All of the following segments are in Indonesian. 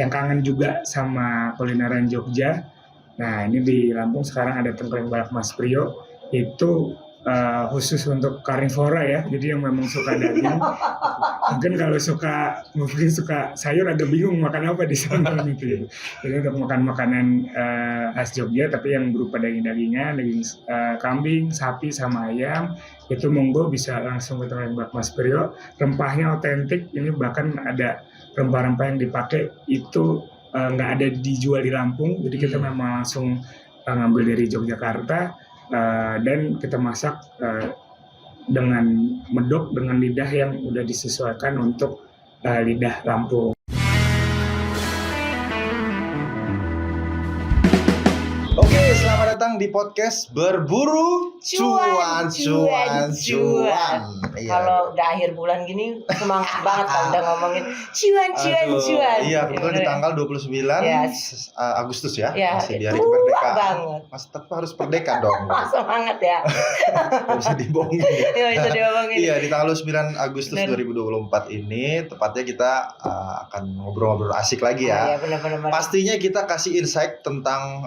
yang kangen juga sama kulineran Jogja. Nah ini di Lampung sekarang ada tengkleng balak Mas Prio, itu khusus untuk karnivora ya, jadi yang memang suka daging. Mungkin kalau mungkin suka sayur agak bingung makan apa di sana gitu ya. Jadi untuk makan makanan khas Jogja tapi yang berupa daging-dagingan, daging kambing, sapi sama ayam, itu monggo bisa langsung ke tengkleng balak Mas Prio. Rempahnya otentik, ini bahkan ada rempah-rempah yang dipakai itu nggak ada dijual di Lampung, jadi kita memang langsung ngambil dari Yogyakarta, dan kita masak dengan medok, dengan lidah yang udah disesuaikan untuk lidah Lampung. Oke, selamat datang di podcast Berburu Cuan. Kalau udah akhir bulan gini semangat banget kan udah ngomongin cuan. Iya, kebetulan di tanggal 29 Agustus ya. Masih di hari tua kemerdekaan. banget. Mas tetap harus merdeka dong. Semangat ya. Gak bisa dibohongin ya. Iya, bisa dibohongin. Iya, di tanggal 9 Agustus 2024 ini tepatnya kita akan ngobrol-ngobrol asik lagi ya. Iya, benar. Pastinya kita kasih insight tentang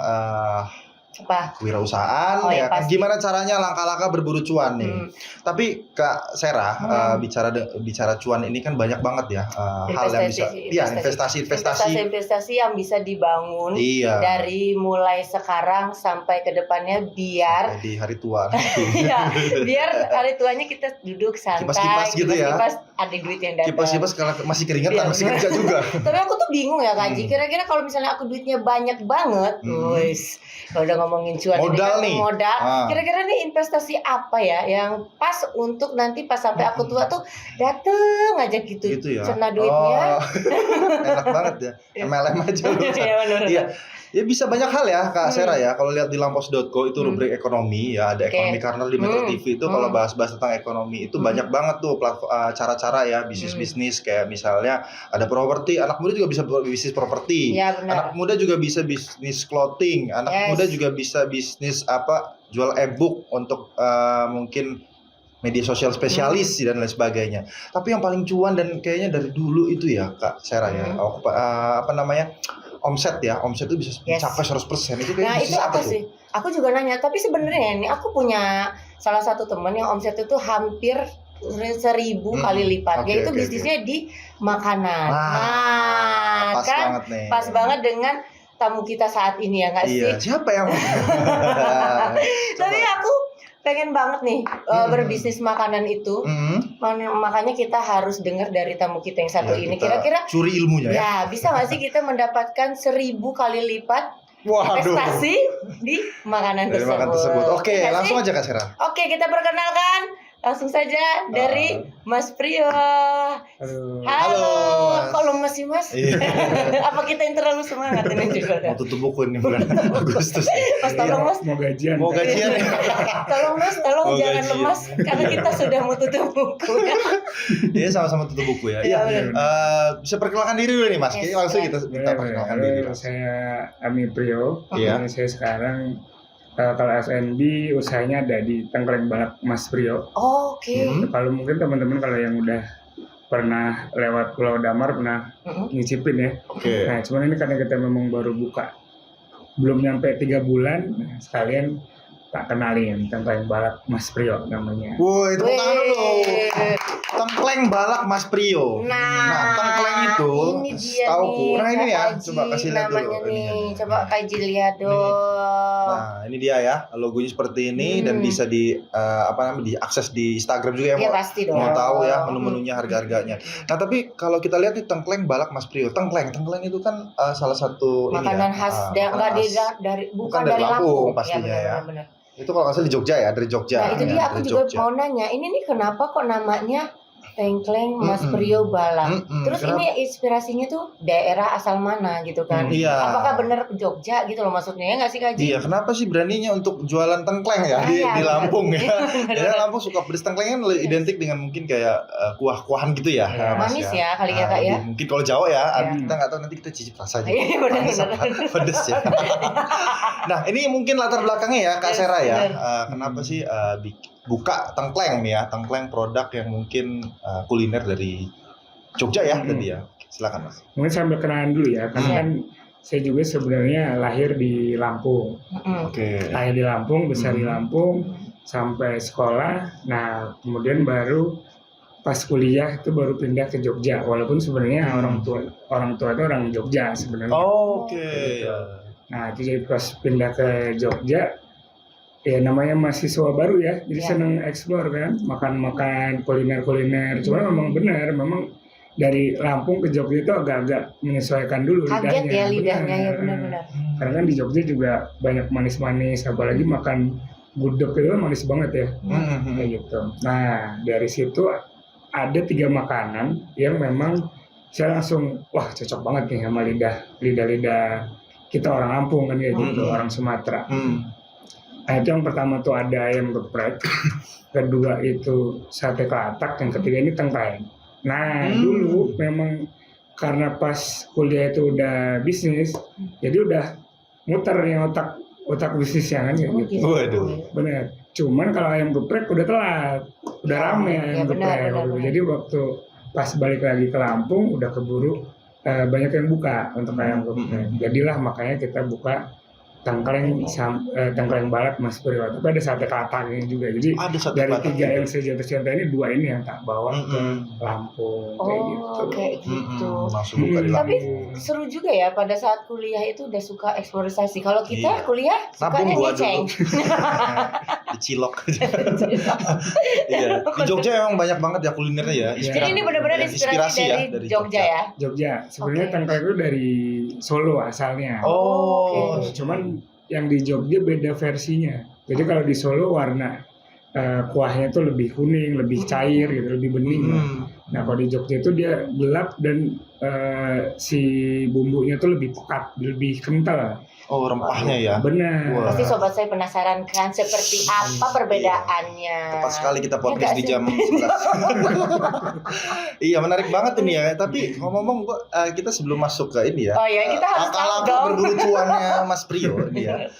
apa? Kewirausahaan ya kan, gimana caranya langkah-langkah berburu cuan nih. Tapi Kak Sera, bicara cuan ini kan banyak banget ya hal yang bisa investasi yang bisa dibangun dari mulai sekarang sampai ke depannya biar di hari tua. Iya, biar hari tuanya kita duduk santai, kipas-kipas gitu ya. Kipas ada duit yang datang. Kipas-kipas kalau masih keringetan, masih kerja juga. Tapi aku tuh bingung ya Kak Ji, kira-kira kalau misalnya aku duitnya banyak banget, wis, kalau udah ngomongin cuan modal ini kan, modal, kira-kira nih investasi apa ya yang pas untuk nanti pas sampai aku tua tuh dateng aja gitu ya? Cena duitnya. Enak banget ya, MLM aja loh. Iya. Ya bisa banyak hal ya Kak Sera ya. Kalau lihat di lampos.co itu rubrik ekonomi ya, ada ekonomi corner di Metro TV itu kalau bahas-bahas tentang ekonomi itu banyak banget tuh cara-cara ya bisnis-bisnis, kayak misalnya ada properti, anak muda juga bisa bisnis properti. Ya, anak muda juga bisa bisnis clothing, anak muda juga bisa bisnis jual e-book untuk mungkin media sosial spesialis dan lain sebagainya. Tapi yang paling cuan dan kayaknya dari dulu itu ya Kak Sera ya, omset itu bisa mencapai 100%. Itu kayak bisnis apa tuh? Sih. Aku juga nanya, tapi sebenarnya ini aku punya salah satu teman yang omset itu hampir 1.000 kali lipat. Itu bisnisnya di makanan. Pas kan banget nih. Pas banget dengan tamu kita saat ini ya nggak sih? Iya, siapa yang Tapi aku pengen banget nih berbisnis makanan itu. Makanya kita harus dengar dari tamu kita yang satu ini. Kira-kira curi ilmunya ya. Ya, bisa nggak sih kita mendapatkan 1.000 kali lipat investasi di makanan tersebut? Oke, langsung aja Kak Sera. Oke, kita perkenalkan langsung saja dari Mas Prio. Halo. Kalau masih Mas? Iya. Apa kita yang terlalu semangat ini juga? Mau tutup buku ini bulan Agustus. Mas, tolong Mas. Mau gajian. Tolong Mas, jangan lemas karena kita sudah mau tutup buku. Iya, sama-sama tutup buku ya. Iya. Bisa perkenalkan diri dulu nih Mas. Langsung kita minta perkenalkan diri. Saya Ami Prio. Saya sekarang kalau F&B usahanya ada di tengkleng balak Mas Prio. Oke. Kalau mungkin teman-teman kalau yang udah pernah lewat Pulau Damar pernah ngicipin ya. Nah, cuman ini karena kita memang baru buka, belum nyampe 3 bulan, sekalian tak kenalin tengkleng balak Mas Prio namanya. Woi, tepuk tangan dulu. Tengkleng balak Mas Prio. Nah, tengkleng itu setauku. Nah, ini ya, coba kasih lihat dulu. Coba Kak Ji lihat dong. Nah, ini dia ya, logonya seperti ini dan bisa diakses di Instagram juga ya. Pasti dong. Mau tahu ya menu-menunya, harga-harganya. Nah, tapi kalau kita lihat nih tengkleng balak Mas Prio. Tengkleng itu kan salah satu makanan khas, bukan dari Lampung pastinya ya. Benar. Itu kalau nggak salah di Jogja ya, dari Jogja. Nah, itu dia aku juga mau nanya, ini nih kenapa kok namanya tengkleng Mas Prio Balak? Terus kenapa? Ini inspirasinya tuh daerah asal mana gitu kan? Apakah bener Jogja gitu loh maksudnya ya nggak sih Kak Ji? Iya, kenapa sih beraninya untuk jualan tengkleng ya di Lampung ya? Ya Lampung suka pedas, tengkleng kan identik dengan mungkin kayak kuah-kuahan gitu ya. Manis ya kali ya Kak ya? Mungkin kalau Jawa ya, kita nggak tahu, nanti kita cicip rasanya. Iya benar. Pedas ya. Nah, ini mungkin latar belakangnya ya Kak Sera ya. Kenapa sih buka tengkleng nih ya, tengkleng produk yang mungkin kuliner dari Jogja ya tadi ya. Silakan Mas. Mungkin sambil kenalan dulu ya, karena kan saya juga sebenarnya lahir di Lampung. Oke. Lahir di Lampung, besar di Lampung, sampai sekolah. Nah, kemudian baru pas kuliah itu baru pindah ke Jogja. Walaupun sebenarnya orang tua itu orang Jogja sebenarnya. Oke. Nah, itu jadi pas pindah ke Jogja, ya namanya mahasiswa baru ya, jadi seneng explore kan, makan-makan kuliner-kuliner. Cuma memang benar, memang dari Lampung ke Jogja itu agak-agak menyesuaikan dulu Kaget lidahnya. ya lidahnya ya benar-benar. Karena kan di Jogja juga banyak manis-manis, apalagi makan gudeg itu kan manis banget ya, kayak gitu. Nah dari situ ada 3 makanan yang memang saya langsung wah cocok banget nih sama lidah kita orang Lampung kan kayak gitu, orang Sumatera. Nah itu yang pertama tuh ada ayam geprek, kedua itu sate kelatak, yang ketiga ini tengkleng. Nah dulu memang karena pas kuliah itu udah bisnis, jadi udah muter yang otak bisnisnya kan gitu. Waduh. Bener. Cuman kalau ayam geprek udah telat, udah rame ayam geprek. Jadi waktu pas balik lagi ke Lampung udah keburu banyak yang buka untuk ayam geprek. Jadilah makanya kita buka tengkleng balap Mas Priyo. Tapi ada sate kelataknya juga. Jadi dari 3 yang saya jatuh cinta ini 2 ini yang tak bawa ke Lampung Kayak gitu. Langsung buka di Tapi Lampung. seru juga ya pada saat kuliah itu udah suka eksplorasi. Kalau kita kuliah sukanya ngeceng. Dicilok. Iya. Di Jogja emang banyak banget ya kulinernya ya. Jadi ini benar-benar inspirasi dari Jogja ya. Jogja. Sebenarnya tengkleng itu dari Solo asalnya. Cuman yang di Jogja beda versinya. Jadi kalau di Solo warna kuahnya tuh lebih kuning, lebih cair gitu, lebih bening. Nah kalau di Jogja itu dia gelap dan si bumbunya tuh lebih pekat, lebih kental. Oh rempahnya ya. Benar. Pasti sobat saya penasaran kan seperti apa perbedaannya. Tepat sekali kita podcast di jam 11. Iya menarik banget ini ya. Tapi ngomong-ngomong kita sebelum masuk ke ini ya. Oh ya kita harus tahu dong. Berburu cuannya Mas Priyo ini ya.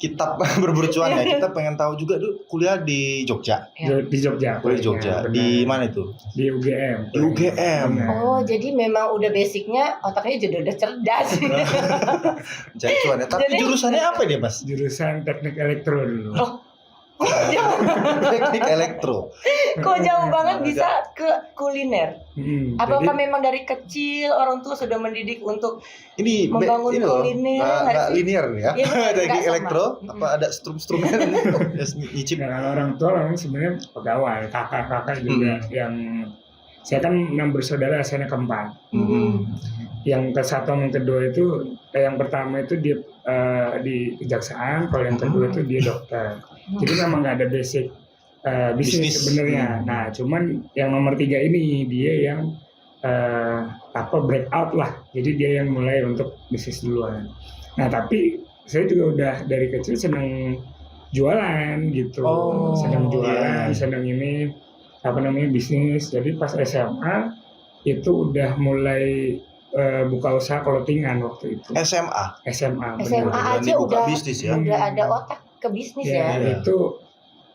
Kitab berburu cuannya. Kita pengen tahu juga tuh kuliah di Jogja. Di Jogja. Kuliah di Jogja. Di mana itu? Di UGM. Di UGM. Oh jadi memang udah basicnya otaknya juga udah cerdas. Jadi cuannya. Tapi jurusannya apa dia Mas? Jurusan teknik elektro dulu. Teknik elektro. Kok jauh banget bisa ke kuliner? Apakah memang dari kecil orang tua sudah mendidik untuk ini membangun kuliner? Nggak linear nih ya. Teknik sama. elektro apa ada strum-strumnya nyicip. Nah, orang tua memang sebenarnya pegawai, kakak-kakak juga yang saya kan 6 bersaudara, saya keempat. Yang ke satu yang kedua itu yang pertama itu dia di kejaksaan, kalau yang kedua itu dia dokter. Jadi memang nggak ada basic bisnis sebenarnya. Nah, cuman yang nomor 3 ini dia yang breakout lah. Jadi dia yang mulai untuk bisnis duluan. Nah, tapi saya juga udah dari kecil senang jualan gitu, senang jualan, senang ini bisnis. Jadi pas SMA itu udah mulai buka usaha clothing-an waktu itu. SMA aja udah bisnis ya. Udah ada otak ke bisnis ya. Itu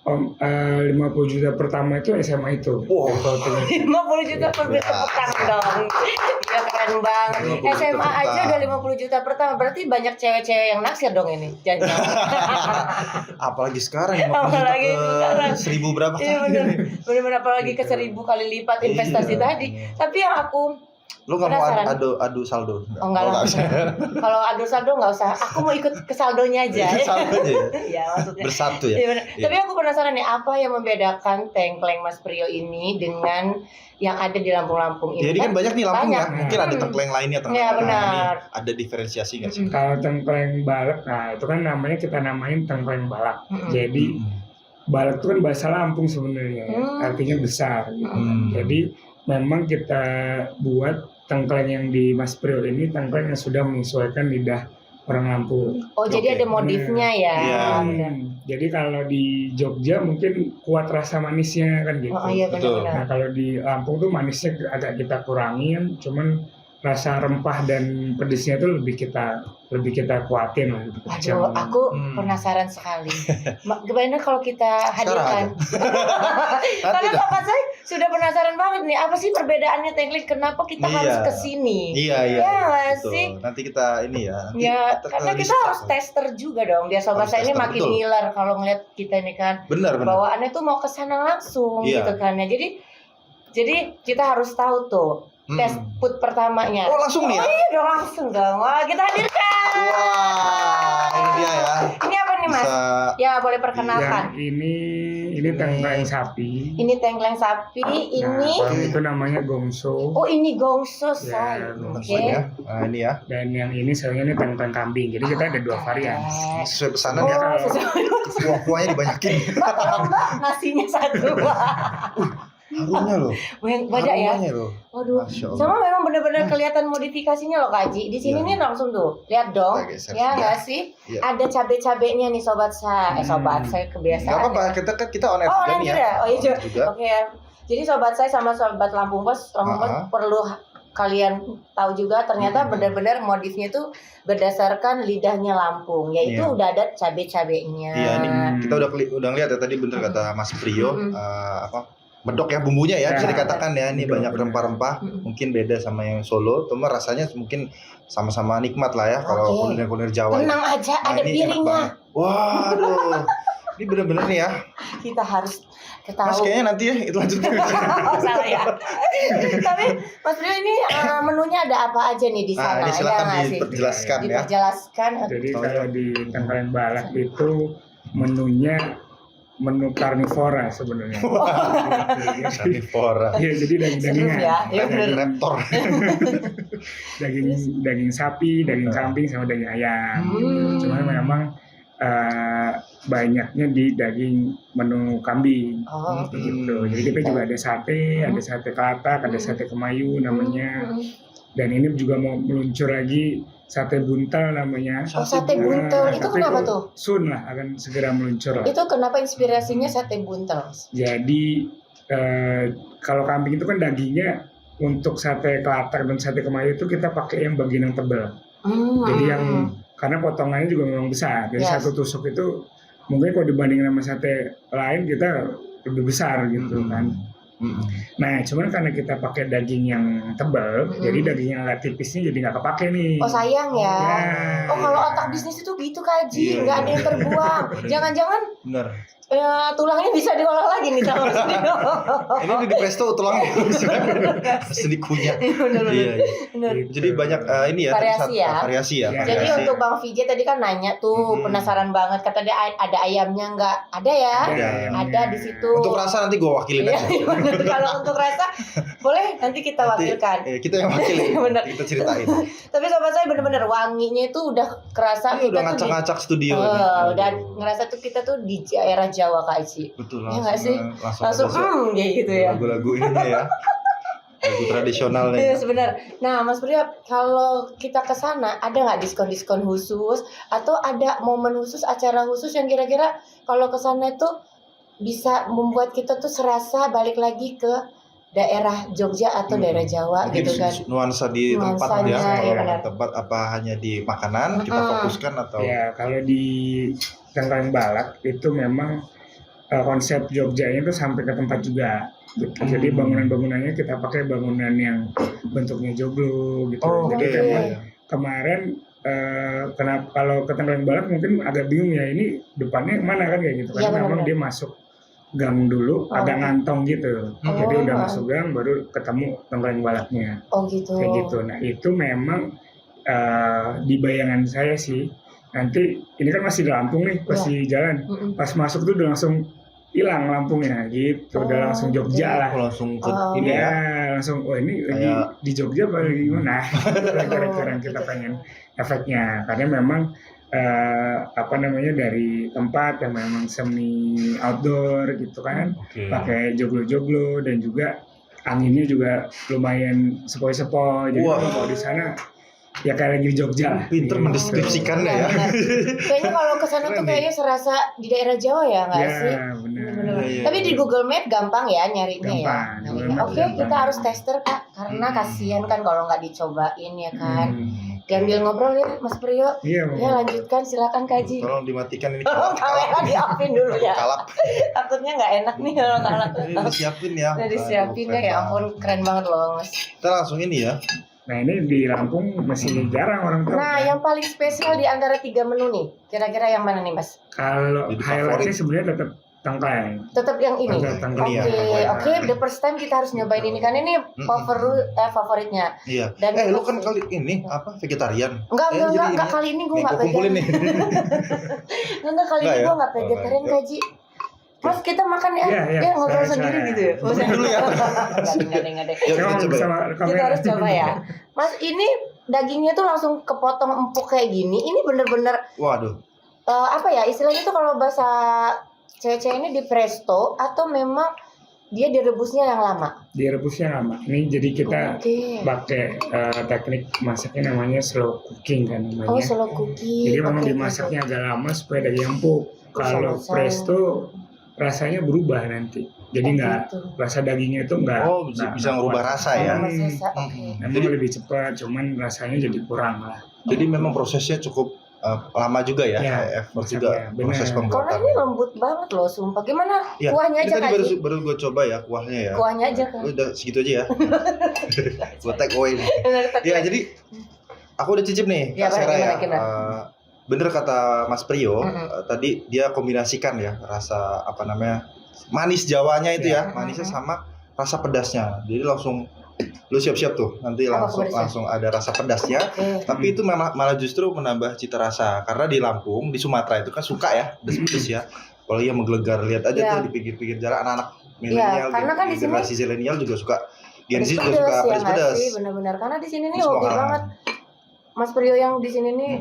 50 juta pertama itu SMA itu. 50 juta per petang dong. Ya keren banget. SMA aja udah 50 juta pertama. Berarti banyak cewek-cewek yang naksir dong ini. Apalagi sekarang 50 Apalagi juta ke 1000 berapa? Iya benar. Apalagi ke 1000 kali lipat investasi tadi. Tapi yang aku Lu nggak mau adu saldo? Enggak usah. Kalau adu saldo nggak usah. Aku mau ikut ke saldonya aja. Saldonya ya maksudnya. Bersatu ya. Iya. Tapi aku penasaran nih apa yang membedakan tengkleng Mas Priyo ini dengan yang ada di Lampung-Lampung ini. Jadi kan banyak nih Lampung ya. Mungkin ada tengkleng lainnya Ya benar. Ini ada diferensiasi nggak sih? Kalau tengkleng balak, nah itu kan namanya kita namain tengkleng balak. Jadi balak itu kan bahasa Lampung sebenarnya, artinya besar. Gitu. Jadi memang kita buat tengkleng yang di Mas Priyo ini tengkleng yang sudah menyesuaikan lidah orang Lampung. Oh jadi ada modifnya ya. Jadi kalau di Jogja mungkin kuat rasa manisnya kan gitu. Oh iya benar. Nah kalau di Lampung tuh manisnya agak kita kurangin, cuman rasa rempah dan pedesnya itu lebih kita kuatin lah gitu. Aduh, aku penasaran sekali. Gimana kalau kita hadirkan? Karena Bapak saya sudah penasaran banget nih, apa sih perbedaannya tengkleng? Kenapa kita harus kesini? Iya. Ya Betul. sih. Nanti kita ini ya. Karena kita harus tester juga dong. Biar sobat saya ini makin ngiler kalau ngeliat kita ini kan. Benar. Bawaannya tuh mau kesana langsung gitu kan ya. Jadi kita harus tahu tuh. Tes food pertamanya. Oh langsung nih ya? Oh iya dong langsung dong. Wah kita hadirkan. Wah ini dia ya. Ini apa nih Mas? Ya boleh perkenalkan. Ini tengkleng sapi. Ini tengkleng sapi. Ini. Itu namanya gongso. Oh ini gongso say. Oke. Nah ini ya. Dan yang ini sayangnya ini tengkleng kambing. Jadi kita ada 2 varian. Ini sesuai pesanan ya. Kuah-kuahnya dibanyakin. Mbak nasinya 1. Harumnya loh. Banyak ya. Loh. Waduh. Sama memang benar-benar kelihatan modifikasinya loh Kak Haji. Di sini nih langsung tuh. Lihat dong. Ya enggak sih? Ya. Ada cabe-cabenya nih sobat saya. Sobat saya kebiasaan. Enggak apa-apa, kita on air juga ya. Oh iya. Oke. Jadi sobat saya sama sobat Lampung Pos perlu kalian tahu juga ternyata benar-benar modifnya tuh berdasarkan lidahnya Lampung, yaitu udah ada cabe-cabenya. Iya, ini kita udah ngeliat ya tadi bener kata Mas Priyo medok ya bumbunya ya, bisa dikatakan ya ini banyak rempah-rempah, mungkin beda sama yang Solo, cuma rasanya mungkin sama-sama nikmat lah ya kalau kuliner-kuliner Jawa. Tenang aja, ada piringnya. Waduh, ini bener-bener nih ya. Kita harus ketahui. Mas kayaknya nanti ya itu lanjut. Oh salah ya. Tapi Mas Rio ini menunya ada apa aja nih di sana? Ini silakan diperjelaskan ya. Diperjelaskan. Jadi kalau di Tengkleng Balak itu menu karnivora sebenarnya. Karnivora. Iya, jadi daging-dagingan. Ya benar. Raptor. daging sapi, daging kambing sama daging ayam. Cuma memang banyaknya di daging menu kambing. Gitu. Jadi kita juga ada sate kelatak, ada sate kemayu namanya. Dan ini juga mau meluncur lagi sate buntel namanya. Oh, sate buntel itu kenapa tuh? Soon lah akan segera meluncur lah. Itu kenapa inspirasinya sate buntel? Jadi kalau kambing itu kan dagingnya untuk sate kelatak dan sate kemayu itu kita pakai yang bagian yang tebal. Jadi yang karena potongannya juga memang besar. Jadi satu tusuk itu mungkin kalau dibandingin sama sate lain kita lebih besar gitu kan. Nah, cuman karena kita pakai daging yang tebal, jadi daging yang agak tipisnya jadi nggak kepake nih. Oh sayang ya. Oh kalau otak bisnis itu gitu Kak Haji, nggak ada yang terbuang. Jangan-jangan tulangnya bisa diolah lagi nih sama Sino. Ini udah di presto tulangnya bisa dikunyah. Iya. Jadi banyak ini ya variasi ya. Jadi untuk Bang VJ tadi kan nanya tuh penasaran banget, kata dia ada ayamnya nggak? Ada ya? Ada di situ. Untuk rasa nanti gue wakilin aja. Kalau untuk rasa boleh nanti kita wakilkan. Kita yang wakilin. Kita ceritain. Tapi sobat saya bener-bener wanginya itu udah kerasa. Ini udah ngacak-ngacak studio. Udah ngerasa tuh kita tuh di daerah Jawa Kak Ici. Betul ya nggak sih? Langsung kayak gitu ya. Lagu-lagu ini ya. Lagu tradisionalnya. Iya sebenarnya. Nah Mas Priya, kalau kita ke sana ada nggak diskon-diskon khusus atau ada momen khusus, acara khusus yang kira-kira kalau ke sana itu bisa membuat kita tuh serasa balik lagi ke daerah Jogja atau daerah Jawa mungkin gitu kan. Nuansa di tempat ya. Kalau tempat apa hanya di makanan kita fokuskan atau ya kalau di Tengkleng Balak itu memang konsep Jogjanya itu sampai ke tempat juga gitu. Jadi bangunan-bangunannya kita pakai bangunan yang bentuknya joglo gitu. Jadi kemarin kenapa kalau ke Tengkleng Balak mungkin agak bingung ya, ini depannya mana kan kayak gitu kan. Memang dia masuk gang dulu, agak ngantong gitu. Jadi udah masuk gang baru ketemu Tengkleng Balaknya. Gitu. Kayak gitu. Nah, itu memang di bayangan saya sih. Nanti ini kan masih di Lampung nih, masih jalan. Pas masuk tuh udah langsung hilang Lampungnya gitu, udah langsung Jogja lah. Langsung ke ini ya. Langsung ini lagi di Jogja apa lagi gimana? Kira-kira kita pengen efeknya, karena memang dari tempat yang memang semi outdoor gitu kan, pakai joglo-joglo dan juga anginnya juga lumayan sepoi-sepoi. Jadi kalau di sana ya kayak lagi di Jogja lah. Pinter mendeskripsikannya ya. Kayaknya kalau ke sana tuh kayaknya serasa di daerah Jawa ya nggak sih? Ya benar. Tapi di Google Map gampang ya nyarinya Gampang, ya. Google Nah, Map Oke, gampang. kita harus tester Kak, karena kasihan kan kalau nggak dicobain ya kan. Hmm. Sambil ngobrol ya Mas Priyo. Iya, Ya lanjutkan, silakan Kaji. Tolong dimatikan ini Kamera diapin dulu ya. kalap. Takutnya nggak enak nih kalau kalap. Ini disiapin ya. Udah disiapin ya, ya ampun keren banget loh Mas. Kita langsung ini ya. Nah ini di Lampung masih jarang orang tahu. Nah, kan? yang paling spesial di antara 3 menu nih, kira-kira yang mana nih Mas? Kalau Jadi highlightnya favorit. sebenarnya tetap tengkleng. Tetap yang ini. Tetap tengkleng. Oke, Iya. oke, the first time kita harus nyobain ini kan ini favoritnya. Iya. Dan Lu kan kali ini apa vegetarian? Enggak jadi kali ini gue Nih, enggak gua kumpulin nih. Enggak kali Enggak ini ya? gue enggak vegetarian Oh, Kaji. Mas kita makan ya, Iya, iya. ya ngobrol Saya- sendiri saya. gitu ya. Kumpulin dulu ya. Enggak deh. Yuk, Saya mau kita coba. sama Kita kamera. harus coba ya. Mas ini dagingnya tuh langsung kepotong empuk kayak gini. Ini bener-bener Waduh. apa ya istilahnya tuh kalau bahasa cewek-cewek ini di presto atau memang dia direbusnya yang lama. Direbusnya lama. Ini jadi kita Oke. pakai teknik masaknya namanya slow cooking kan namanya. Oh, slow cooking. Jadi memang Oke, dimasaknya agak lama supaya daging empuk. Kalau Sama-sama. presto rasanya berubah nanti. Jadi Oh, nggak gitu. rasa dagingnya itu nggak. Oh, bisa ngerubah kuat. rasa ya. Sama sesa, Hmm. oke. Emang Jadi- lebih cepat, cuman rasanya jadi kurang lah. Jadi memang prosesnya cukup lama juga ya, Ya, effort masaknya, juga bener. proses Karena pembuatan. ini lembut banget loh, sumpah. Gimana Ya, kuahnya ini aja tadi Kak? baru gue coba ya kuahnya ya. Kuahnya aja kan. Udah segitu aja ya. Gue take away nih. Ya jadi aku udah cicip nih Ya, Kak Sera ya. gimana? Bener kata Mas Priyo, Mm-mm. tadi dia kombinasikan ya rasa apa namanya manis Jawanya itu ya, Ya. manisnya sama rasa pedasnya. Jadi langsung lu siap-siap tuh nanti Apa langsung pedasnya? langsung ada rasa pedasnya. Oke. Tapi itu malah justru menambah cita rasa karena di Lampung, di Sumatera itu kan suka ya pedes-pedes ya. Kalau yang menggelegar lihat aja Ya. tuh di pinggir-pinggir jalan anak-anak milenial, karena kan di sini generasi zilenial juga suka. Gen Z juga Pedes suka ya nggak pedes-pedes. sih, benar-benar. Karena di sini nih Semua hobi kalangan. banget. Mas Priyo yang di sini nih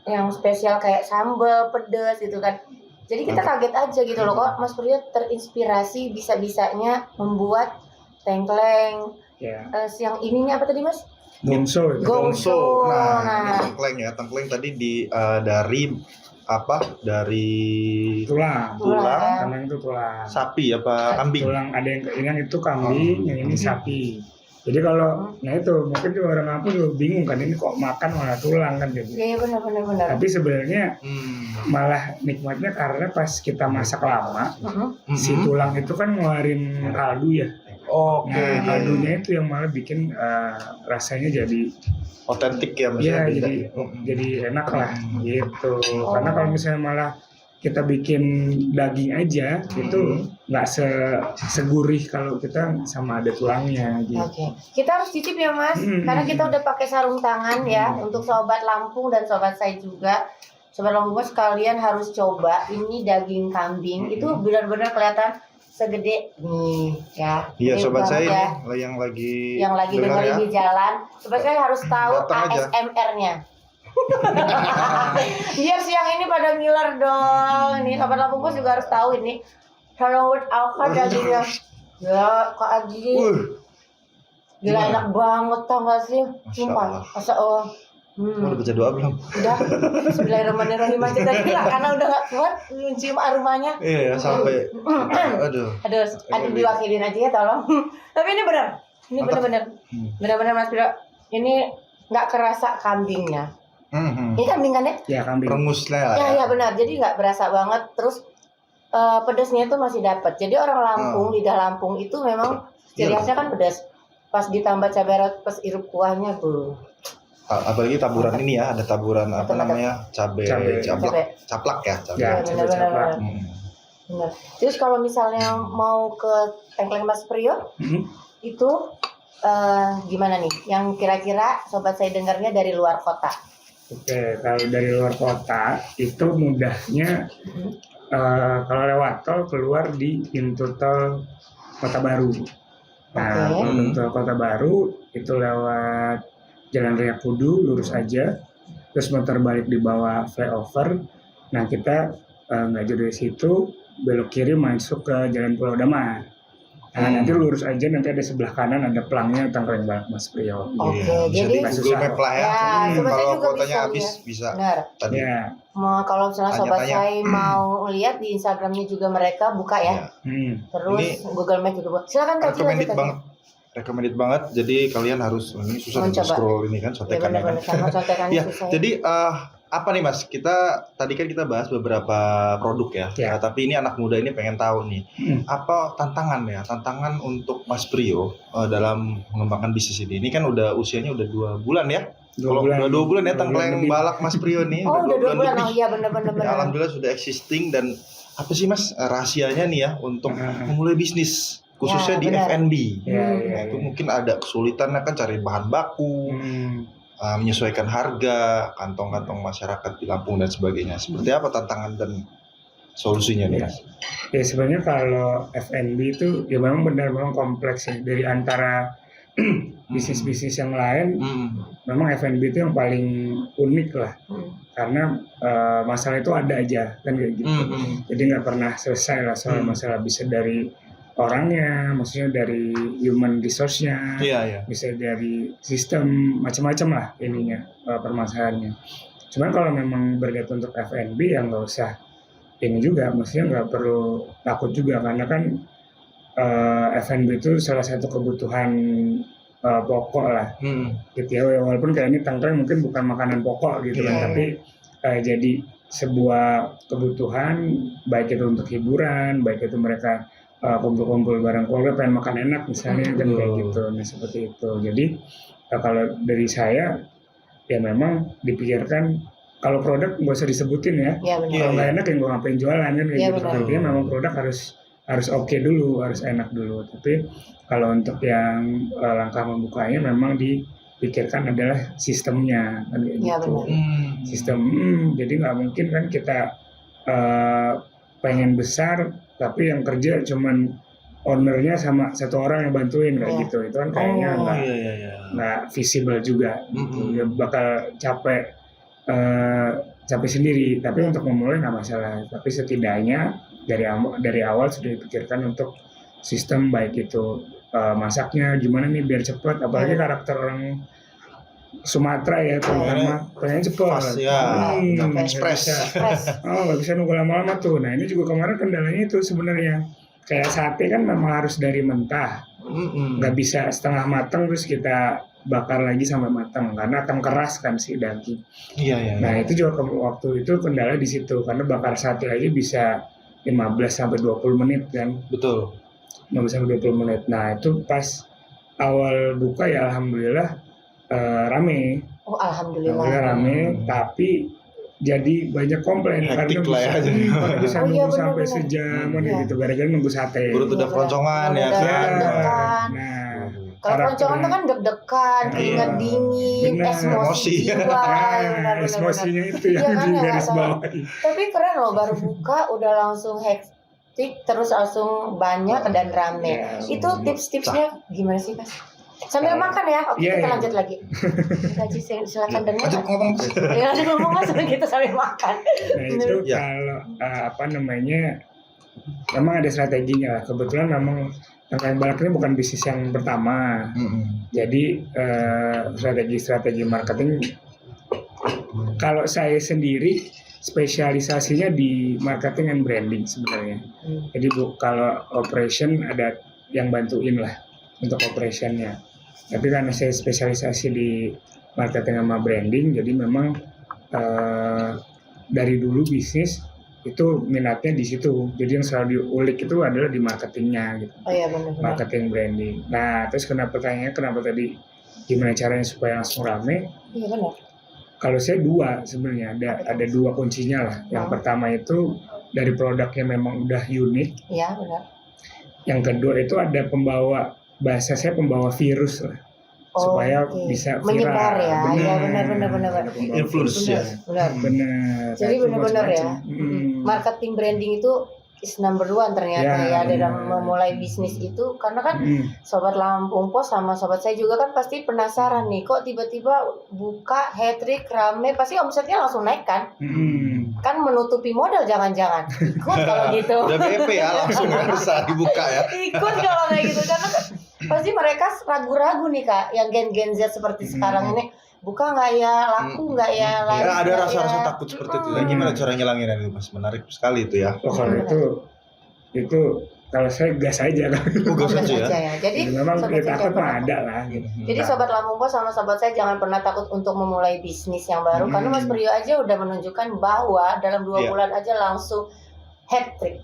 yang spesial kayak sambal pedes gitu kan. Jadi kita kaget aja gitu loh kok Mas Priyo terinspirasi bisa-bisanya membuat tengkleng Ya, yang ininya apa tadi Mas? gongso itu. Gongso. Nah, Nah. ini tengkleng ya. Tengkleng tadi dari apa? Dari Tulang. tulang Tulang itu tulang. sapi apa kambing? Tulang ada yang itu kambing, yang ini sapi. Jadi kalau, nah itu mungkin tuh orang aku juga bingung kan ini kok makan malah tulang kan gitu. Iya benar. Tapi sebenarnya Hmm. malah nikmatnya karena pas kita masak lama, si Mhm. tulang itu kan ngeluarin kaldu ya. Oke. Nah kaldunya itu yang malah bikin rasanya jadi Otentik ya ya maksudnya. beda. jadi enak lah gitu. Oh. Karena kalau misalnya malah kita bikin daging aja itu nggak segurih kalau kita sama ada tulangnya gitu. Oke, kita harus cicip ya Mas, Hmm. karena kita udah pakai sarung tangan ya untuk sobat Lampung dan sobat saya juga. Sobat Lampung sekalian harus coba ini daging kambing itu benar-benar kelihatan segede nih ya. Iya Gede sobat banget saya ya. ini yang lagi Yang lagi dengerin dengar di jalan, sobat saya harus tahu Datang aja. ASMR-nya. Biar siang ini pada ngiler dong. Nih sobat Lampung juga harus tahu ini. Kalau Alfa dagingnya ya Kak Aji. Gila Gimana? enak banget tau gak sih? Masya Sumpah. Allah. Masa Allah. Udah baca doa belum? Udah. Bismillahirrahmanirrahim aja tadi lah. Karena udah gak kuat mencium aromanya. Iya ya sampai aduh. Aduh diwakilin aja ya tolong. Tapi ini benar. Ini Mantap. benar-benar. Benar-benar Mas Biro. Ini gak kerasa kambingnya. Ini kambing kan ya? Ya kambing. Rengusnya lah Ya ya. ya benar. Jadi nggak berasa banget. Terus pedasnya itu masih dapat. Jadi orang Lampung lidah Lampung itu memang ciri Iya. khasnya kan pedas. Pas ditambah cabai rawit pas irup kuahnya tuh. Apalagi taburan ini ya, ada taburan apa Mantap. namanya? Cabe Cabe. caplak ya, cabe. Ya, Iya, benar, cabai benar. Hmm. Benar. Terus kalau misalnya mau ke tengkleng Mas Priyo Mhm. itu gimana nih? Yang kira-kira sobat saya dengarnya dari luar kota. Oke, kalau dari luar kota itu mudahnya kalau lewat tol keluar di pintu tol Kota Baru. Nah, Oke. kalau pintu tol Kota Baru itu lewat Jalan Raya Kudu lurus aja, terus muter balik di bawah flyover. Nah kita nggak jauh dari situ belok kiri masuk ke Jalan Pulau Damar. Nah, nanti lurus aja, nanti ada sebelah kanan ada pelangnya Tengkleng Balak Mas Priyo. Oke, Bisa jadi di Google Map lah ya. Ya, sobat saya Kalau juga kuotanya bisa habis lihat. bisa. Benar. Tadi. Ya. Kalau misalnya sobat Tanya-tanya. saya mau lihat di Instagramnya juga mereka buka ya. Iya. Terus Ini Google Map juga buka. Silakan Kak Ci, Recommended lanjut banget. Recommended banget. Jadi kalian harus ini susah nih Mencoba. scroll ini kan Ya contekannya kan. benar-benar sama contekannya Ya, susah. jadi apa nih Mas? Tadi kan kita bahas beberapa produk ya. Ya. Tapi ini anak muda ini pengen tahu nih, apa tantangan untuk Mas Priyo dalam mengembangkan bisnis ini? Ini kan usianya udah 2 bulan ya. Kalau udah 2 bulan ya Tengkleng Balak Mas Priyo nih. Oh, udah 2 bulan. lebih. Oh iya benar-benar. Ya, alhamdulillah sudah existing. Dan apa sih Mas rahasianya nih ya untuk memulai bisnis khususnya Ya, di benar. F&B? Ya. Itu mungkin ada kesulitannya kan cari bahan baku, menyesuaikan harga, kantong-kantong masyarakat di Lampung dan sebagainya. Seperti apa tantangan dan solusinya nih? Ya. Ya sebenarnya kalau F&B itu ya memang memang kompleks ya, dari antara bisnis-bisnis yang lain. Memang F&B itu yang paling unik lah, karena masalah itu ada aja kan kayak gitu. Jadi nggak pernah selesai lah soal masalah, bisa dari orangnya, maksudnya dari human resource-nya, bisa dari sistem, macam-macam lah ininya, permasalahannya. Cuman kalau memang bergantung untuk F&B ya nggak usah ini juga, maksudnya nggak perlu takut juga, karena kan F&B itu salah satu kebutuhan pokok lah, gitu ya. Walaupun kayak ini Tengkleng mungkin bukan makanan pokok gitu kan, tapi jadi sebuah kebutuhan, baik itu untuk hiburan, baik itu mereka kumpul-kumpul bareng keluarga pengen makan enak misalnya kan kayak gitu. Nah seperti itu. Jadi kalau dari saya ya memang dipikirkan, kalau produk nggak usah disebutin ya. Kalau nggak enak ya nggak ngapain jualan kan kayak gitu. Intinya memang produk harus oke dulu, harus enak dulu. Tapi kalau untuk yang langkah membukanya memang dipikirkan adalah sistemnya kan kayak gitu. Sistem, jadi nggak mungkin kan kita pengen besar tapi yang kerja cuman ownernya sama satu orang yang bantuin kayak gitu. Itu kan kayaknya nggak visible juga. Gitu. Ya bakal capek sendiri. Tapi untuk memulai nggak masalah. Tapi setidaknya dari awal sudah dipikirkan untuk sistem, baik itu masaknya gimana nih biar cepat, apalagi karakter orang Sumatera ya terutama pengen cepat, ekspres. Nggak bisa nunggu lama-lama tuh. Nah ini juga kemarin kendalanya itu sebenarnya, kayak sate kan memang harus dari mentah, nggak bisa setengah matang terus kita bakar lagi sampai matang karena akan keras kan si daging. Nah itu juga waktu itu kendala di situ, karena bakar sate aja bisa 15-20 menit kan. Betul. 15-20 menit. Nah itu pas awal buka ya alhamdulillah rame. Alhamdulillah Rame, tapi jadi banyak komplain karena bisa nunggu sampai sejam gitu gara-gara nunggu sate. Perut udah keroncongan ya kan. Nah, kalau keroncongan tuh kan deg-degan, keringat dingin, emosi jiwa. Emosinya itu yang di garis bawah. Tapi keren loh, baru buka udah langsung hektik, terus langsung banyak dan rame. Itu tips-tipsnya gimana sih Mas? Sambil makan ya, oke kita lanjut lagi. Kaji silakan dengar. Lanjut ngomong. Ya lanjut ngomong Mas, kita sambil makan. Nah itu kalau memang ada strateginya. Kebetulan memang Tengkleng Balak ini bukan bisnis yang pertama. Jadi strategi marketing, kalau saya sendiri spesialisasinya di marketing and branding sebenarnya. Jadi kalau operation ada yang bantuin lah untuk operationnya. Tapi karena saya spesialisasi di marketing sama branding, jadi memang dari dulu bisnis itu minatnya di situ. Jadi yang selalu diulik itu adalah di marketingnya gitu. Benar. Marketing branding. Nah terus kenapa tadi gimana caranya supaya langsung rame? Iya benar. Kalau saya dua sebenarnya ada dua kuncinya lah. Yang pertama itu dari produknya memang udah unik. Iya benar. Yang kedua itu ada pembawa, bahasa saya pembawa virus lah, supaya bisa viral. Menyebar ya. Iya benar. Influence ya. Benar. Benar. Jadi benar-benar ya. Marketing branding itu is number one ternyata ya dalam memulai bisnis itu, karena kan Sobat Lampung Pos sama sobat saya juga kan pasti penasaran nih, kok tiba-tiba buka hat-trick rame, pasti omsetnya langsung naik kan? Kan menutupi modal jangan-jangan. Ikut kalau gitu. Udah BP ya langsung bisa dibuka ya. Ikut kalau kayak gitu, karena kan pasti mereka ragu-ragu nih Kak, yang Gen Z seperti sekarang ini, buka nggak ya, laku nggak ya, laris ya ada nggak rasa-rasa ya? takut seperti itu. Nah, gimana cara ngilanginnya itu Mas? Menarik sekali itu ya. Oh, kalau itu kalau saya gas aja kan. Gas aja ya. Ya. Jadi memang sobat kita takut saya mah ada lah gitu. Jadi Sobat Lampung Pos sama sobat saya jangan pernah takut untuk memulai bisnis yang baru, karena Mas Priyo aja udah menunjukkan bahwa dalam 2 bulan aja langsung hat-trick.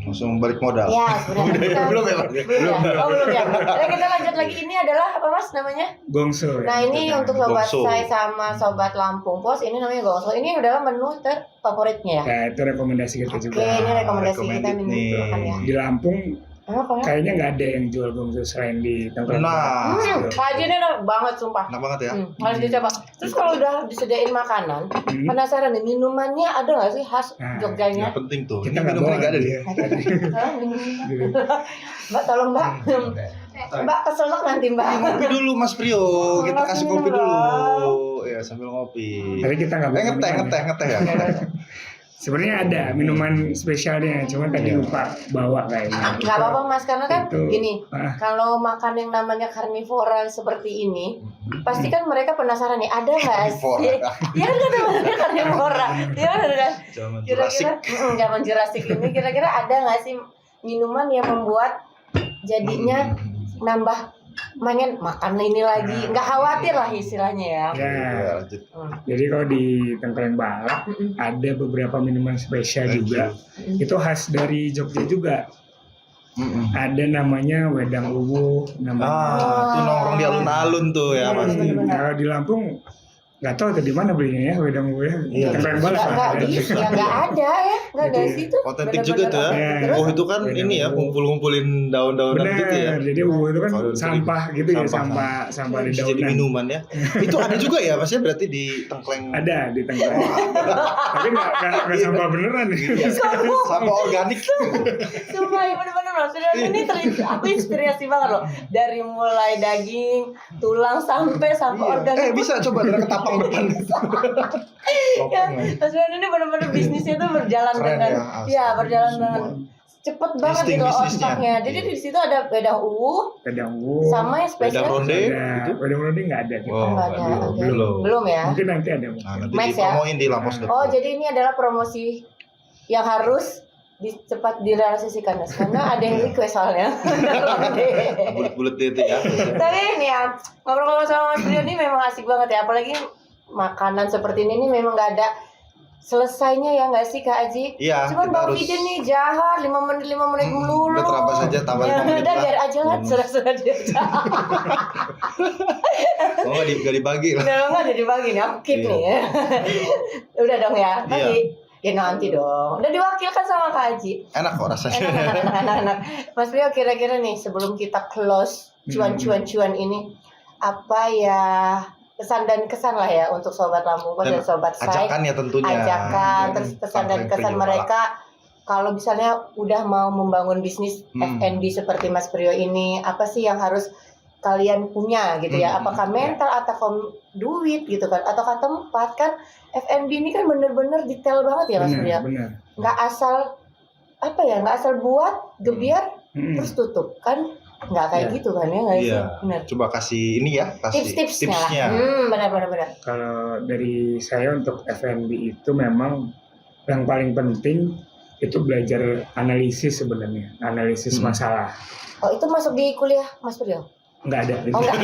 Langsung balik modal. Ya, sebenarnya belum ya? belum ya. Jadi kita lanjut lagi, ini adalah apa Mas namanya? Gongso. Nah, ini untuk sobat Gongso. saya sama sobat Lampung Pos, ini namanya Gongso. Ini adalah menu terfavoritnya ya. Ya, itu rekomendasi kita juga. Oke, ini rekomendasi kita recommended minum nih. dulu kan ya. Di Lampung Apa ya? kayaknya nggak ada yang jual gongso selain di tempat. Nah, Pak Haji ini enak banget sumpah. enak banget ya. Harus dicoba. Terus kalau udah disediain makanan, penasaran nih minumannya ada nggak sih khas Nah, Jogjanya? Yang penting tuh. Kita Ini nggak minumannya bawa nggak ada dia. nih. Mbak tolong Mbak. Mbak keselak nanti Mbak. Ngopi dulu Mas Priyo, kita kasih kopi dulu. Ya sambil ngopi. Tapi kita nggak bawa minuman. Ngeteh ya. Sebenarnya ada minuman spesialnya, cuman tadi lupa bawa kayaknya. Nggak apa-apa Mas, karena kan Itu. gini, kalau makan yang namanya karnivora seperti ini, pasti kan mereka penasaran nih, ada nggak sih? Ya kan namanya karnivora, ya kan? Zaman Kira-kira Jurassic. zaman Jurassic ini kira-kira ada nggak sih minuman yang membuat jadinya nambah pengen makan ini lagi, nggak khawatir lah istilahnya ya. Ya, lanjut. jadi kalau di Tengkleng Balak ada beberapa minuman spesial juga. Itu khas dari Jogja juga. Ada namanya wedang uwu, namanya. Itu nongkrong di alun-alun tuh ya pasti. Kalau di Lampung nggak tahu tuh di mana belinya ya wedang uwu ya. Iya. Tengkleng Balak lah. Nggak bisa, ya nggak ada ya, nggak ada Jadi, situ. Otentik juga tuh ya. Iya. Oh itu kan Wedang ini ya uwu. ngumpul-ngumpulin daun-daunan Bener, gitu ya. jadi uwu itu kan Kalau sampah gitu ya, sampah di Bisa jadi daunan. minuman ya. Itu ada juga ya Mas ya berarti di Tengkleng. Ada di Tengkleng. Tapi nggak sampah beneran ya. Sampah organik. Sumpah ya bener-bener loh, ini aku inspirasi banget loh. Dari mulai daging, tulang sampai sampah organik. Bisa coba dari ketapang depan. Ya, Mas Rian ini benar-benar bisnisnya tuh berjalan Keren dengan ya, berjalan semua. dengan cepet banget Listing gitu bisnisnya. otaknya. Jadi di situ ada wedang uwu Wedang uwu. sama yang Wedang spesial. ronde Ada itu. wedang ronde nggak ada. Kita. Oh, Nggak ada, belum, oke. belum. Belum ya. Mungkin nanti ada. Nah, nanti Mas ya? dipromoin di Lampos. Oh, jadi ini adalah promosi yang harus cepat direalisasikan Mas, karena ada yang request soalnya. Ronde. bulat-bulat deh itu ya. Tapi ini ya, ngobrol-ngobrol sama Mas Priyo ini memang asik banget ya, apalagi makanan seperti ini memang nggak ada selesainya ya nggak sih Kak Aji? Iya, Cuman kita Bang harus- Fidin nih jahat 5 menit melulu. Udah terabas aja tambah 5 menit Udah lah. biar aja lah, sudah dia jahat. Oh nggak dibagi lah. Udah nggak jadi bagi nih, aku keep Iya. nih. Udah dong ya, Iya. bagi. Ya nanti dong. Udah diwakilkan sama Kak Aji. Enak kok rasanya. Enak. Mas Priyo kira-kira nih sebelum kita close cuan-cuan ini, apa ya pesan dan kesan lah ya untuk sobat Lampung Pos dan sobat saya. Ajakan ya tentunya. Ajakan, terus pesan dan Tengkleng kesan Priyo mereka kalau misalnya udah mau membangun bisnis F&B seperti Mas Priyo ini, apa sih yang harus kalian punya gitu ya? Apakah mental atau duit gitu kan? Atau tempat kan? F&B ini kan bener-bener detail banget ya Mas Priyo. Benar. Nggak asal apa ya? Nggak asal buat gebiar terus tutup kan? Nggak kayak gitu kan ya nggak sih? Iya. Bener. Coba kasih ini ya, kasih Tips-tipsnya lah. Benar. Kalau dari saya untuk F&B itu memang yang paling penting itu belajar analisis sebenarnya, analisis masalah. Oh itu masuk di kuliah Mas Priyo? Nggak ada. Oh enggak.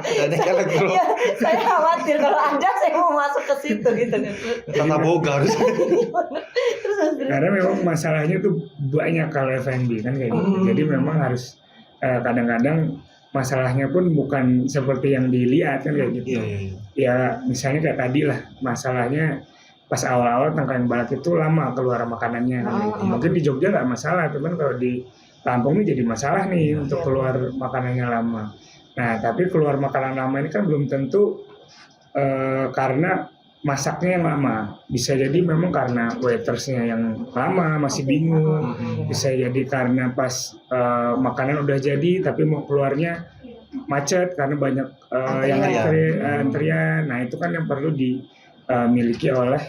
Dan yang kalah dulu. Ya, saya khawatir kalau ada saya mau masuk ke situ gitu. Tata boga harus. Terus Mas Priyo. Karena memang masalahnya tuh banyak kalau F&B kan kayak gitu. Jadi memang harus kadang-kadang masalahnya pun bukan seperti yang dilihat kan kayak gitu. Iya. Ya misalnya kayak tadi lah masalahnya pas awal-awal Tengkleng Balak itu lama keluar makanannya. Mungkin di Jogja nggak masalah, cuman kalau di Lampung ini jadi masalah nih untuk keluar makanannya lama. Nah tapi keluar makanan lama ini kan belum tentu karena masaknya yang lama. Bisa jadi memang karena waitersnya yang lama masih bingung. Bisa jadi karena pas makanan udah jadi tapi mau keluarnya macet karena banyak yang antrian. Nah itu kan yang perlu dimiliki oleh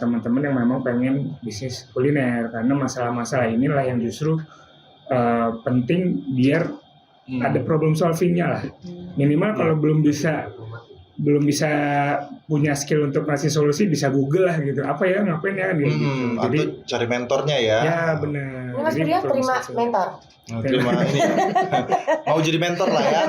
teman-teman yang memang pengen bisnis kuliner, karena masalah-masalah inilah yang justru penting biar ada problem solvingnya lah. Minimal kalau belum bisa punya skill untuk ngasih solusi, bisa Google lah gitu. Apa ya, ngapain ya gitu. Jadi cari mentornya ya. Ya benar. Mas Priyo terima mentor. Terima ini. Mau jadi mentor lah ya.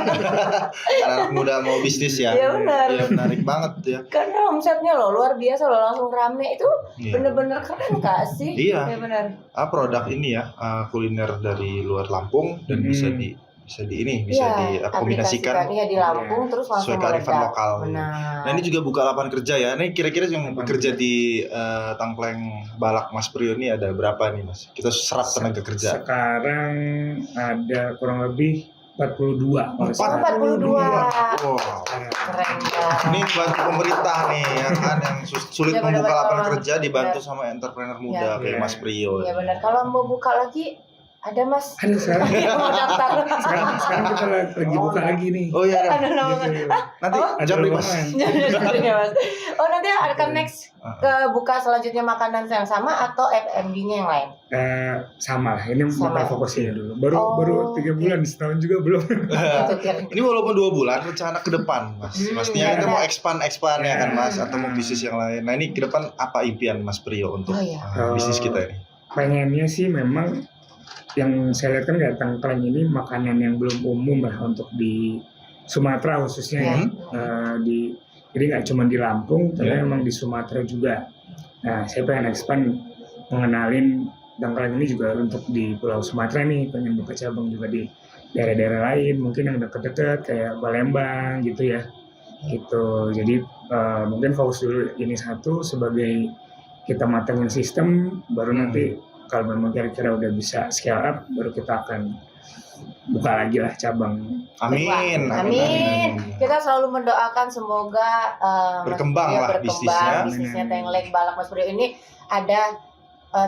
Anak muda mau bisnis ya. Iya benar. Iya menarik banget ya. Karena omsetnya loh luar biasa loh, langsung rame itu. Bener-bener keren gak sih? Iya. Ya benar. Produk ini ya kuliner dari luar Lampung dan bisa dikombinasikan di Lampung terus langsung sesuai kearifan lokal. Benar. Nah ini juga buka lapangan kerja ya. Ini kira-kira yang bekerja di Tengkleng Balak Mas Priyo ini ada berapa nih Mas? Kita serap tenaga kerja. Sekarang ada kurang lebih 42. 42. Wow. Keren banget. Ini bantu pemerintah nih ya kan yang sulit Ya, membuka benar-benar lapangan kalau- kerja dibantu benar. sama entrepreneur muda kayak Ya. Mas Priyo. Iya benar. Kalau mau buka lagi ada Mas. Ada sekarang. Mau daftar. sekarang kita lagi buka lagi nih. Oh iya. Ada lowongan. Gitu. Nanti Ada jawab Mas. lowongan. Ya, Mas. Oh nanti akan next ke buka selanjutnya makanan yang sama atau F&B-nya yang lain? Sama lah, ini Sama. bakal fokusnya dulu. Baru Oh, 3 bulan, setahun juga belum. Itu kira. Ini walaupun 2 bulan rencana ke depan Mas. Pastinya kita mau expand ya kan Mas atau mau bisnis yang lain. Nah ini ke depan apa impian Mas Priyo untuk Oh, iya. bisnis kita ini? Pengennya sih memang yang saya lihat kan kayak Tengkleng ini makanan yang belum umum lah untuk di Sumatera khususnya ya. Jadi nggak cuma di Lampung, tapi memang di Sumatera juga. Nah, saya pengen expand mengenalin Tengkleng ini juga untuk di Pulau Sumatera nih, pengen buka cabang juga di daerah-daerah lain, mungkin yang dekat-dekat kayak Palembang gitu ya. Gitu. Jadi mungkin fokus dulu ini satu sebagai kita matangin sistem, baru nanti kalau memang kira-kira udah bisa scale up, baru kita akan buka lagi lah cabang. Amin. Amin. Kita selalu mendoakan semoga Berkembang Mas Priyo lah berkembang, bisnisnya. bisnisnya Tengkleng Balak Mas Priyo ini ada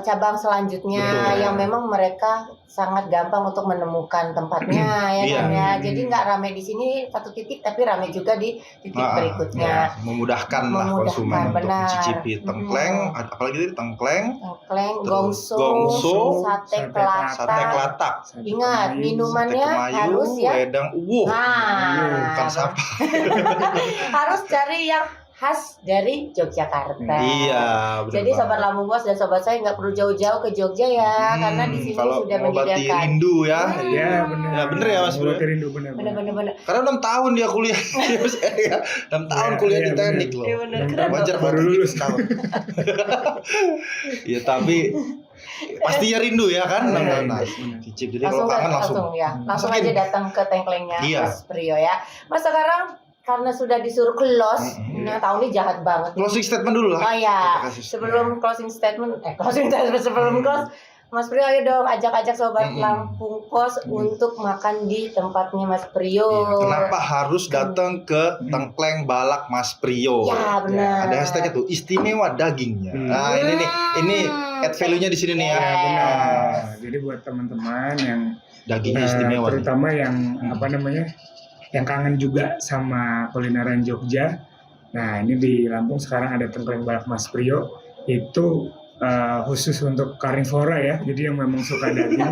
cabang selanjutnya Betul. yang memang mereka sangat gampang untuk menemukan tempatnya ya kan ya. Jadi nggak rame di sini satu titik tapi rame juga di titik berikutnya. Memudahkan lah Memudahkan, konsumen untuk benar. mencicipi tengkleng, apalagi tadi tengkleng, Tengkleng, Terus gongso, gongso, sate sate kelatak. sate kelatak, Ingat, sate minumannya kemayu, harus ya. wedang uwuh, bukan sapa. Harus cari yang khas dari Yogyakarta. Iya, benar Jadi banget. sobat Lampung Bos dan sobat saya nggak perlu jauh-jauh ke Jogja ya, karena di sini kalau sudah mengobati menyediakan. rindu ya. Ya benar. Ya, bener ya, Mas Bro. Rindu benar. Bener-bener. Karena 6 tahun dia kuliah. Ya, 6 tahun Ya, kuliah iya, di teknik Iya, loh. bener. Dan Keren Wajar baru banget lulus. tahun. Ya tapi pastinya rindu ya kan nonton Nas. Cicip. Jadi kalau kangen langsung. Langsung Masakin. aja datang ke Tengklengnya Iya. Mas Priyo ya. Mas sekarang karena sudah disuruh close, nah tahun ini jahat banget. Closing statement dulu lah. Oh ya, Kita kasih- sebelum closing statement sebelum close, Mas Priyo ayo dong ajak-ajak sobat Lampung Pos untuk makan di tempatnya Mas Priyo. Iya, kenapa harus datang ke Tengkleng Balak Mas Priyo? Ya benar. Ada hashtagnya tuh istimewa dagingnya. Nah ini add value-nya di sini nih ya. Ya benar. Jadi buat teman-teman yang Dagingnya istimewa. nih. terutama yang yang kangen juga sama kulineran Jogja. Nah ini di Lampung sekarang ada Tengkleng Balak Mas Priyo, itu khusus untuk karnivora ya. Jadi yang memang suka daging.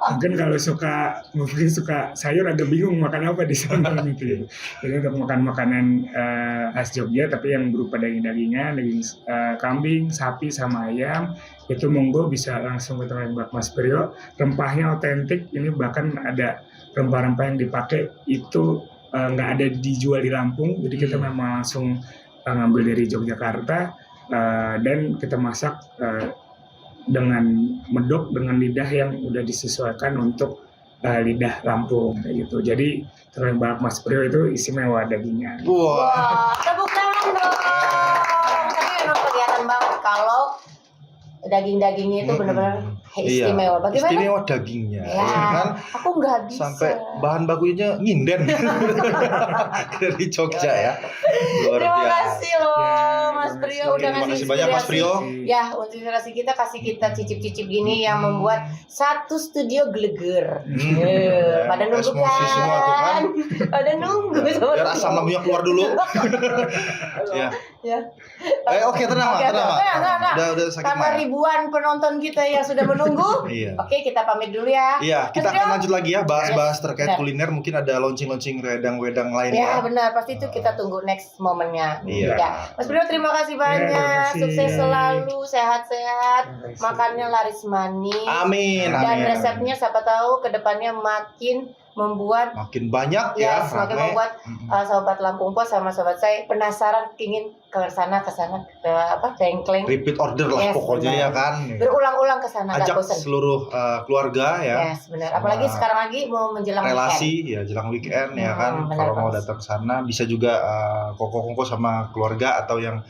Mungkin kalau mungkin suka sayur agak bingung makan apa di sana gitu. Jadi untuk makan makanan khas Jogja tapi yang berupa daging-dagingan, daging kambing, sapi sama ayam, itu monggo bisa langsung ke Tengkleng Balak Mas Priyo. Rempahnya otentik, ini bahkan ada rempah-rempah yang dipakai itu nggak ada dijual di Lampung, jadi kita memang langsung ngambil dari Yogyakarta dan kita masak dengan medok dengan lidah yang udah disesuaikan untuk lidah Lampung kayak gitu. Jadi Tengkleng Balak Mas Priyo itu istimewa dagingnya. Wah, tepuk tangan dong. Tapi memang kelihatan banget kalau daging-dagingnya itu benar-benar Istimewa. Bagaimana? Istimewa dagingnya, Ya, kan? aku nggak bisa. Sampai bahan bakunya nginden dari Jogja ya. Luar Terima biasa. kasih loh, Mas Priyo udah Terima ngasih kasih banyak Mas Priyo. Ya, untuk inspirasi kita kasih kita cicip-cicip gini yang membuat satu studio geleger. Pada nunggu Emosi semua tuh kan. Pada nunggu. Biar asam lambungnya keluar dulu. Ya. Ya. Oke, tenang, Oke, tenang. tenang. Udah sakit Karena mah. ribuan penonton kita yang sudah menunggu. Iya. Oke, kita pamit dulu ya. Iya, kita Mas Priyo. akan lanjut lagi ya bahas-bahas terkait Benar. kuliner. Mungkin ada launching-launching wedang-wedang Ya lainnya. benar, pasti itu kita tunggu next momennya. Iya. Ya. Mas Priyo terima kasih banyak, terima kasih. sukses selalu, sehat-sehat, makannya laris manis. Amin, Dan amin. resepnya siapa tahu kedepannya makin membuat Makin banyak ya, ya. semakin rame. membuat sobat Lampung Pos sama sobat saya penasaran ingin ke sana ke Tengkleng. Repeat order lah Yes, pokoknya benar. ya kan. Berulang-ulang ke sana nggak Ajak bosan. seluruh keluarga ya. Yes, benar. Sama Apalagi sekarang lagi mau menjelang relasi ya jelang weekend ya kan. benar, Kalau mau Mas. datang ke sana bisa juga kongko-kongko sama keluarga atau yang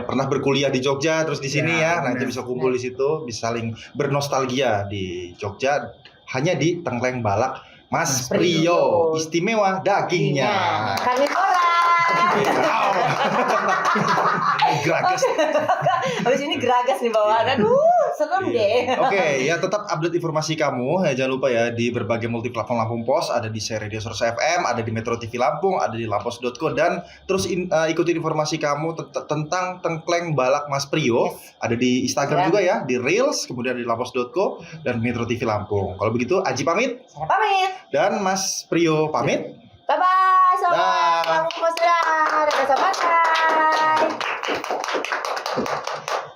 pernah berkuliah di Jogja terus di sini Ya, ya. Nanti benar. bisa kumpul di situ, bisa saling bernostalgia di Jogja hanya di Tengkleng Balak Mas Priyo. Istimewa dagingnya. Karnivora. Ini geragas. Habis ini geragas nih bawaan. Aduh, serem deh. Oke, ya tetap update informasi kamu. Ya, jangan lupa ya di berbagai multiplatform Lampung Pos, ada di Share Radio Source FM, ada di Metro TV Lampung, ada di lampos.co dan terus ikutin informasi kamu tentang Tengkleng Balak Mas Priyo. Yes. Ada di Instagram Ya. juga ya, di Reels, kemudian di lampos.co dan Metro TV Lampung. Kalau begitu Aji pamit Saya pamit. dan Mas Priyo pamit. Bye-bye, sobat. Dah. Lampung Pos. Dadah, sobat. Bye.